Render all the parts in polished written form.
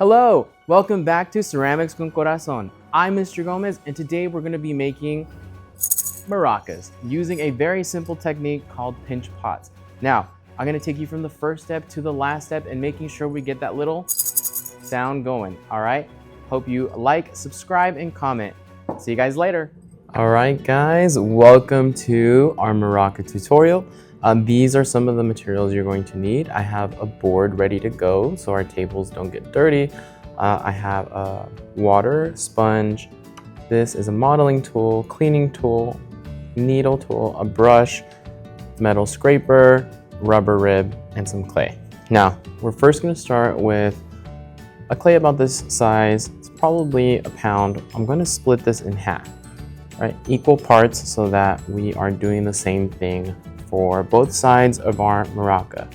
Hello, welcome back to Ceramics con Corazon. I'm Mr. Gomez, and today we're going to be making maracas using a very simple technique called pinch pots. Now, I'm going to take you from the first step to the last step and making sure we get that little sound going, all right? Hope you like, subscribe, and comment. See you guys later. All right, guys, welcome to our maraca tutorial. These are some of the materials you're going to need. I have a board ready to go so our tables don't get dirty. I have a water, sponge. This is a modeling tool, cleaning tool, needle tool, a brush, metal scraper, rubber rib, and some clay. Now, we're first going to start with a clay about this size. It's probably a pound. I'm going to split this in half, right? Equal parts so that we are doing the same thing for both sides of our maraca.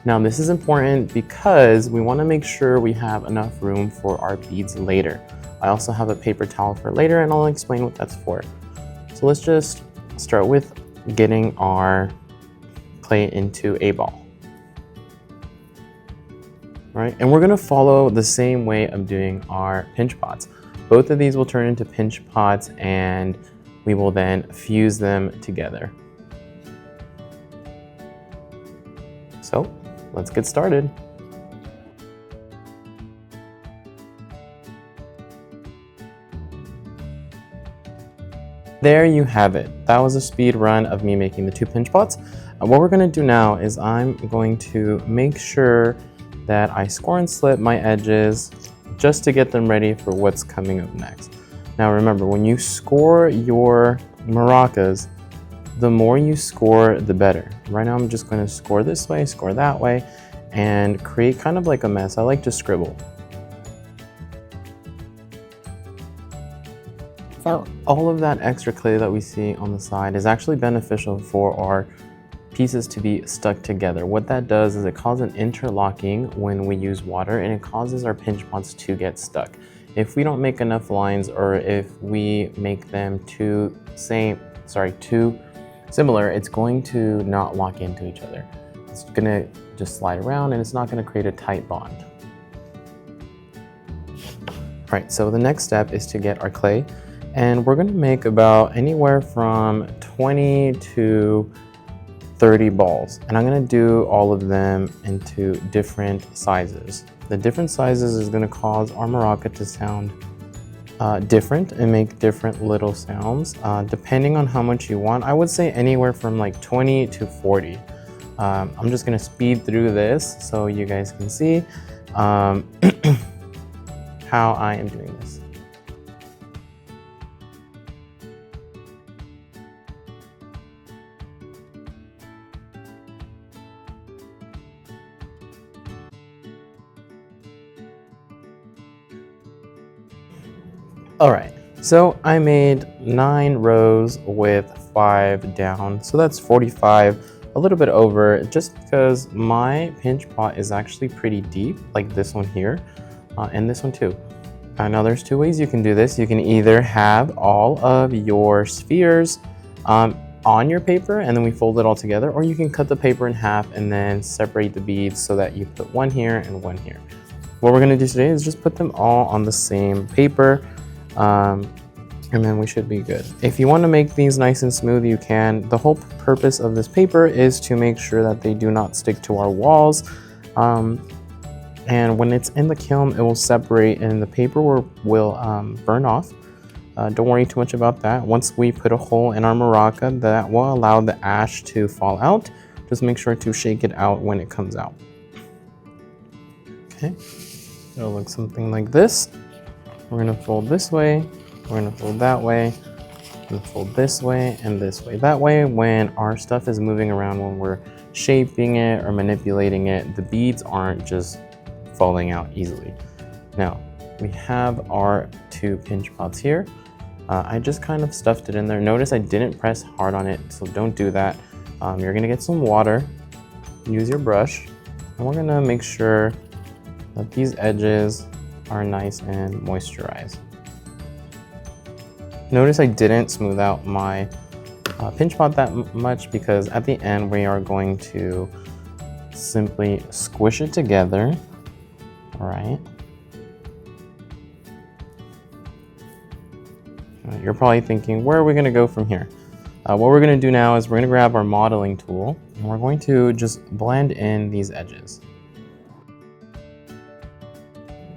Now this is important because we want to make sure we have enough room for our beads later. I also have a paper towel for later and I'll explain what that's for. So let's just start with getting our clay into a ball. All right, and we're going to follow the same way of doing our pinch pots. Both of these will turn into pinch pots and we will then fuse them together. So let's get started. There you have it. That was a speed run of me making the two pinch pots. What we're going to do now is I'm going to make sure that I score and slip my edges just to get them ready for what's coming up next. Now remember, when you score your maracas, the more you score, the better. Right now I'm just going to score this way, score that way, and create kind of like a mess. I like to scribble. So all of that extra clay that we see on the side is actually beneficial for our pieces to be stuck together. What that does is it causes an interlocking when we use water, and it causes our pinch pots to get stuck. If we don't make enough lines, or if we make them too similar, it's going to not lock into each other. It's gonna just slide around and it's not gonna create a tight bond. All right, so the next step is to get our clay, and we're gonna make about anywhere from 20 to 30 balls. And I'm gonna do all of them into different sizes. The different sizes is gonna cause our maraca to sound different and make different little sounds depending on how much you want. I would say anywhere from like 20 to 40. I'm just gonna speed through this so you guys can see how I am doing this. All right, so I made 9 rows with 5 down, so that's 45, a little bit over, just because my pinch pot is actually pretty deep, like this one here, and this one too. Now there's 2 ways you can do this. You can either have all of your spheres on your paper and then we fold it all together, or you can cut the paper in half and then separate the beads so that you put one here and one here. What we're gonna do today is just put them all on the same paper. And then we should be good. If you want to make these nice and smooth, you can. The whole purpose of this paper is to make sure that they do not stick to our walls. And when it's in the kiln, it will separate and the paper will burn off. Don't worry too much about that. Once we put a hole in our maraca, that will allow the ash to fall out. Just make sure to shake it out when it comes out. Okay, it'll look something like this. We're gonna fold this way, we're gonna fold that way, and fold this way and this way. That way, when our stuff is moving around, when we're shaping it or manipulating it, the beads aren't just falling out easily. Now, we have our 2 pinch pots here. I just kind of stuffed it in there. Notice I didn't press hard on it, so don't do that. You're gonna get some water, use your brush, and we're gonna make sure that these edges are nice and moisturized. Notice I didn't smooth out my pinch pot that much because at the end we are going to simply squish it together, all right? You're probably thinking, where are we gonna go from here? What we're gonna do now is we're gonna grab our modeling tool and we're going to just blend in these edges.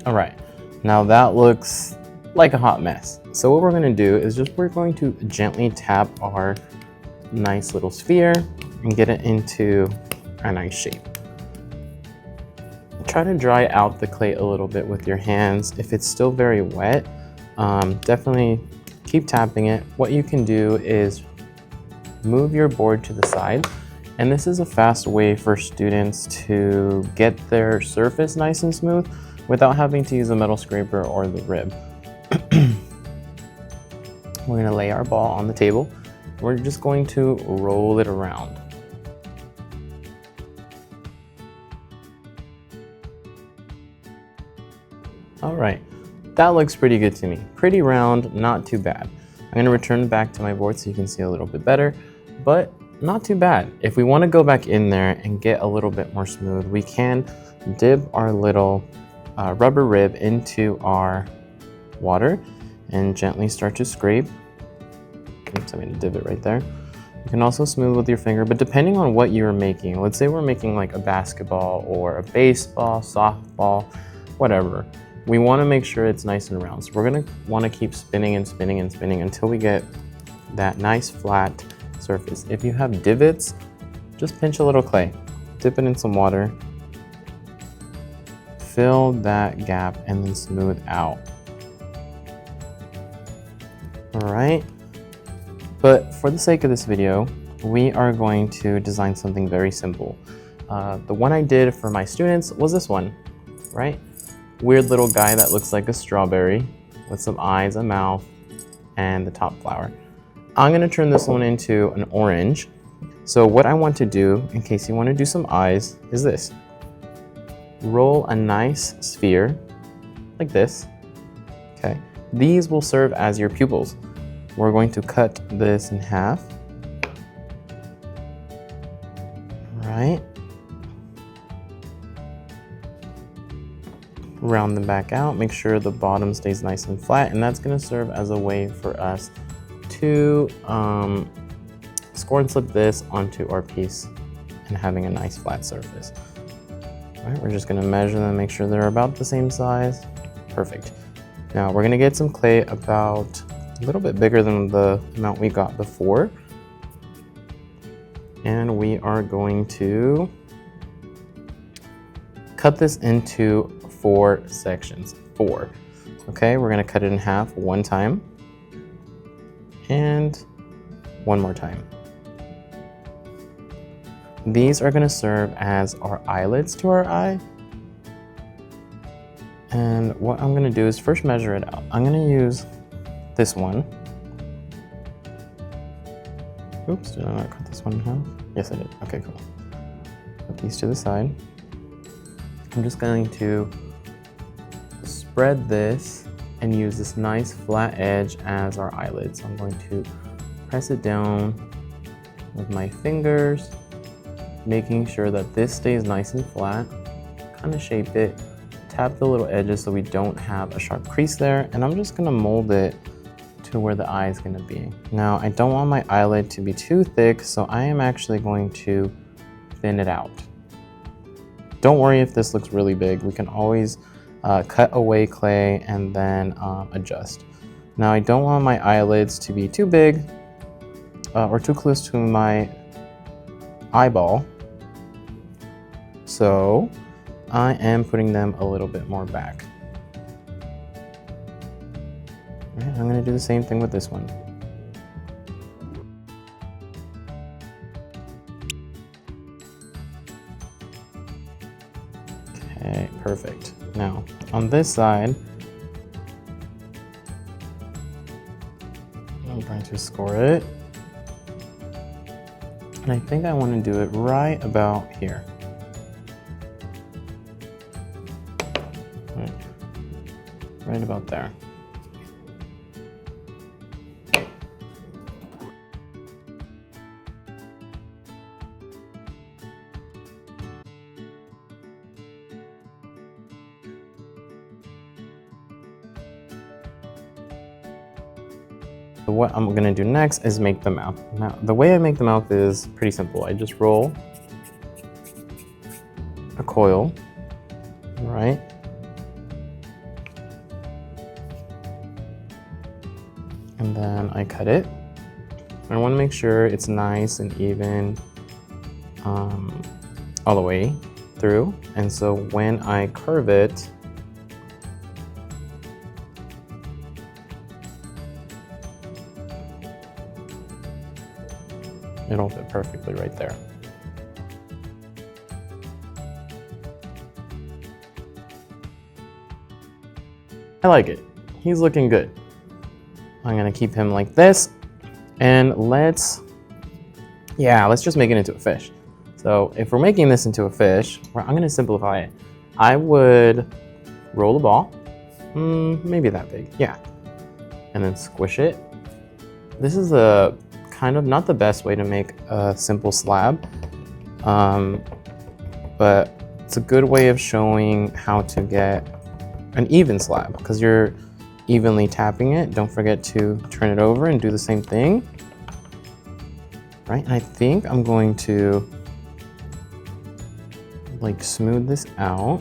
All right, now that looks like a hot mess. So what we're gonna do is we're going to gently tap our nice little sphere and get it into a nice shape. Try to dry out the clay a little bit with your hands. If it's still very wet, definitely keep tapping it. What you can do is move your board to the side, and this is a fast way for students to get their surface nice and smooth without having to use a metal scraper or the rib. We're gonna lay our ball on the table. We're just going to roll it around. All right, that looks pretty good to me. Pretty round, not too bad. I'm gonna return it back to my board so you can see a little bit better, but not too bad. If we wanna go back in there and get a little bit more smooth, we can dip our little rubber rib into our water and gently start to scrape. Oops, I made a divot right there. You can also smooth with your finger, but depending on what you're making, let's say we're making like a basketball or a baseball, softball, whatever. We want to make sure it's nice and round. So we're going to want to keep spinning and spinning and spinning until we get that nice flat surface. If you have divots, just pinch a little clay, dip it in some water, fill that gap, and then smooth out. All right. But for the sake of this video, we are going to design something very simple. The one I did for my students was this one, right? Weird little guy that looks like a strawberry with some eyes, a mouth, and the top flower. I'm gonna turn this one into an orange. So what I want to do, in case you want to do some eyes, is this. Roll a nice sphere, like this, okay? These will serve as your pupils. We're going to cut this in half. All right. Round them back out, make sure the bottom stays nice and flat, and that's going to serve as a way for us to score and slip this onto our piece and having a nice flat surface. All right, we're just going to measure them, make sure they're about the same size. Perfect. Now we're going to get some clay about a little bit bigger than the amount we got before, and we are going to cut this into 4 sections. 4. Okay, we're gonna cut it in half one time and one more time. These are gonna serve as our eyelids to our eye. And what I'm gonna do is first measure it out. I'm gonna use this one. Oops, did I not cut this one in half? Yes, I did. Okay, cool. Put these to the side. I'm just going to spread this and use this nice flat edge as our eyelid. So I'm going to press it down with my fingers, making sure that this stays nice and flat. Kind of shape it, tap the little edges so we don't have a sharp crease there, and I'm just gonna mold it to where the eye is gonna be. Now, I don't want my eyelid to be too thick, so I am actually going to thin it out. Don't worry if this looks really big. We can always cut away clay and then adjust. Now, I don't want my eyelids to be too big or too close to my eyeball, so I am putting them a little bit more back. All right, I'm gonna do the same thing with this one. Okay, perfect. Now, on this side, I'm going to score it. And I think I want to do it right about here. Right about there. So what I'm gonna do next is make the mouth. Now, the way I make the mouth is pretty simple. I just roll a coil, right? And then I cut it. I wanna make sure it's nice and even all the way through. And so when I curve it, it'll fit perfectly right there. I like it. He's looking good. I'm gonna keep him like this, and let's just make it into a fish. So if we're making this into a fish, I'm gonna simplify it. I would roll a ball, maybe that big, yeah, and then squish it. This is a kind of not the best way to make a simple slab, but it's a good way of showing how to get an even slab because you're evenly tapping it. Don't forget to turn it over and do the same thing. Right, and I think I'm going to like smooth this out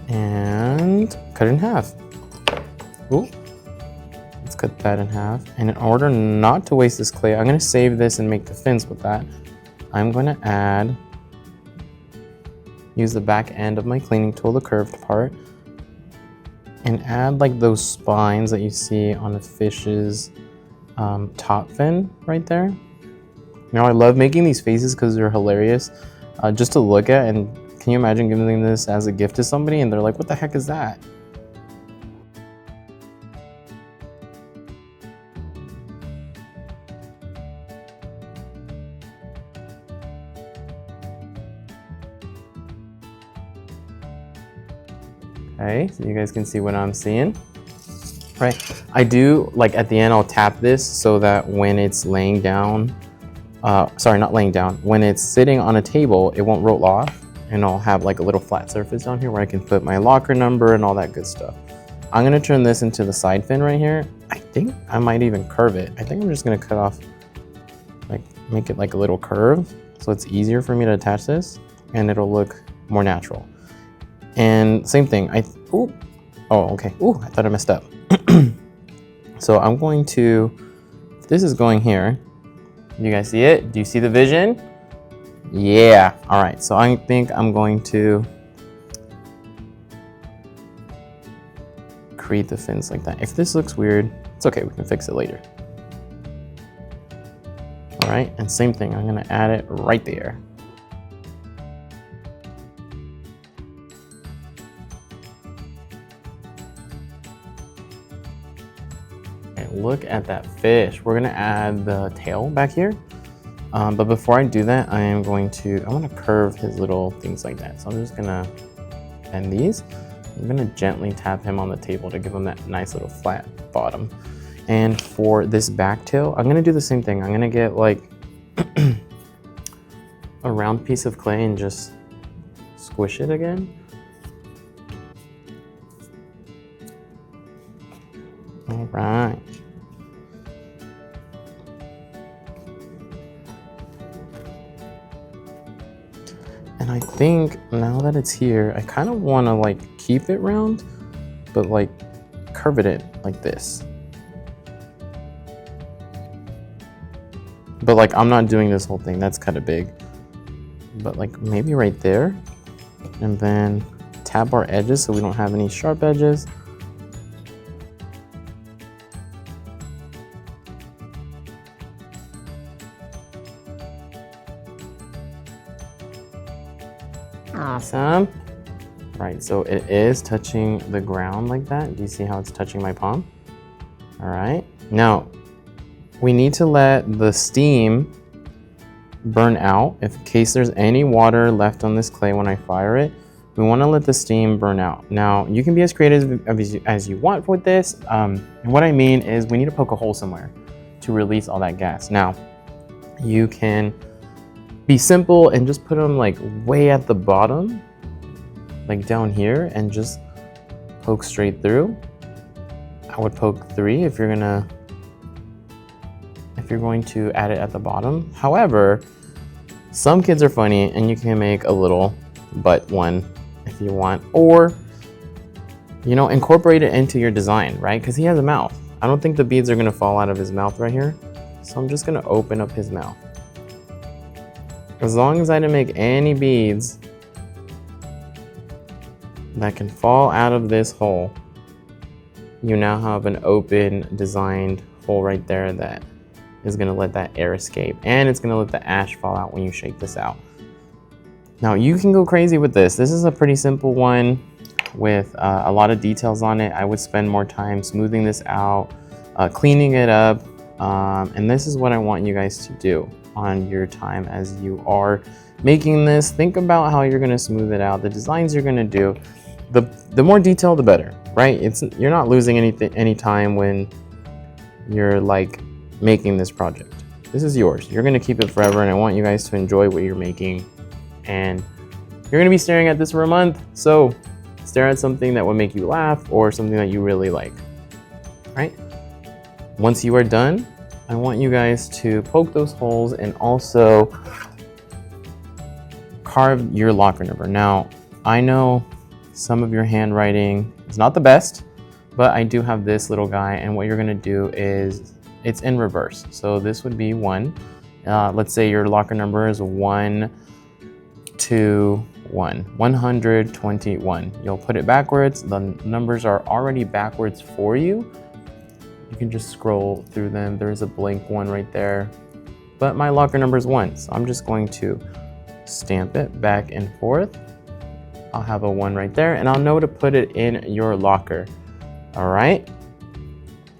and cut it in half. Ooh. Let's cut that in half. And in order not to waste this clay, I'm gonna save this and make the fins with that. I'm gonna use the back end of my cleaning tool, the curved part, and add like those spines that you see on a fish's top fin right there. Now I love making these faces because they're hilarious just to look at, and can you imagine giving this as a gift to somebody and they're like, what the heck is that? Okay, so you guys can see what I'm seeing. Right, I do, like at the end, I'll tap this so that when it's laying down, sorry, not laying down, when it's sitting on a table, it won't roll off, and I'll have like a little flat surface down here where I can put my locker number and all that good stuff. I'm gonna turn this into the side fin right here. I think I might even curve it. I think I'm just gonna cut off, like make it like a little curve so it's easier for me to attach this and it'll look more natural. And same thing, I thought I messed up. So I'm going to, this is going here. You guys see it? Do you see the vision? Yeah, all right, so I think I'm going to create the fins like that. If this looks weird, it's okay, we can fix it later. All right, and same thing, I'm gonna add it right there. Look at that fish. We're gonna add the tail back here. But before I do that, I want to curve his little things like that. So I'm just gonna bend these. I'm gonna gently tap him on the table to give him that nice little flat bottom. And for this back tail, I'm gonna do the same thing. I'm gonna get like a round piece of clay and just squish it again. All right. And I think now that it's here, I kind of want to like keep it round, but like curve it in like this. But like I'm not doing this whole thing, that's kind of big. But like maybe right there. And then tap our edges so we don't have any sharp edges. Awesome. Right, so it is touching the ground like that. Do you see how it's touching my palm? All right, now we need to let the steam burn out. If in case there's any water left on this clay when I fire it, we want to let the steam burn out. Now you can be as creative as you want with this. And what I mean is we need to poke a hole somewhere to release all that gas. Now you can be simple and just put them like way at the bottom, like down here, and just poke straight through. I would poke 3 if you're going to add it at the bottom. However, some kids are funny and you can make a little butt one if you want, or incorporate it into your design, right? Because he has a mouth. I don't think the beads are going to fall out of his mouth right here, so I'm just going to open up his mouth. As long as I didn't make any beads that can fall out of this hole, you now have an open designed hole right there that is going to let that air escape, and it's going to let the ash fall out when you shake this out. Now you can go crazy with this. This is a pretty simple one with a lot of details on it. I would spend more time smoothing this out, cleaning it up, and this is what I want you guys to do on your time as you are making this. Think about how you're going to smooth it out, the designs you're going to do. The more detail, the better, right? You're not losing any time when you're like making this project. This is yours. You're going to keep it forever, and I want you guys to enjoy what you're making. And you're going to be staring at this for a month, so stare at something that will make you laugh or something that you really like, right? Once you are done, I want you guys to poke those holes and also carve your locker number. Now, I know some of your handwriting is not the best, but I do have this little guy, and what you're going to do is it's in reverse. So this would be 1. Let's say your locker number is 121. You'll put it backwards. The numbers are already backwards for you. You can just scroll through them. There's a blank one right there. But my locker number is 1, so I'm just going to stamp it back and forth. I'll have a 1 right there, and I'll know to put it in your locker. All right?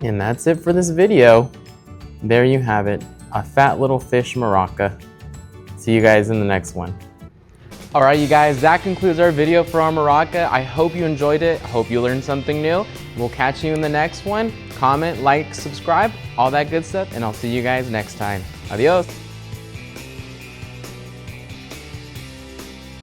And that's it for this video. There you have it, a fat little fish maraca. See you guys in the next one. All right, you guys, that concludes our video for our maraca. I hope you enjoyed it. I hope you learned something new. We'll catch you in the next one. Comment, like, subscribe, all that good stuff, and I'll see you guys next time. Adios.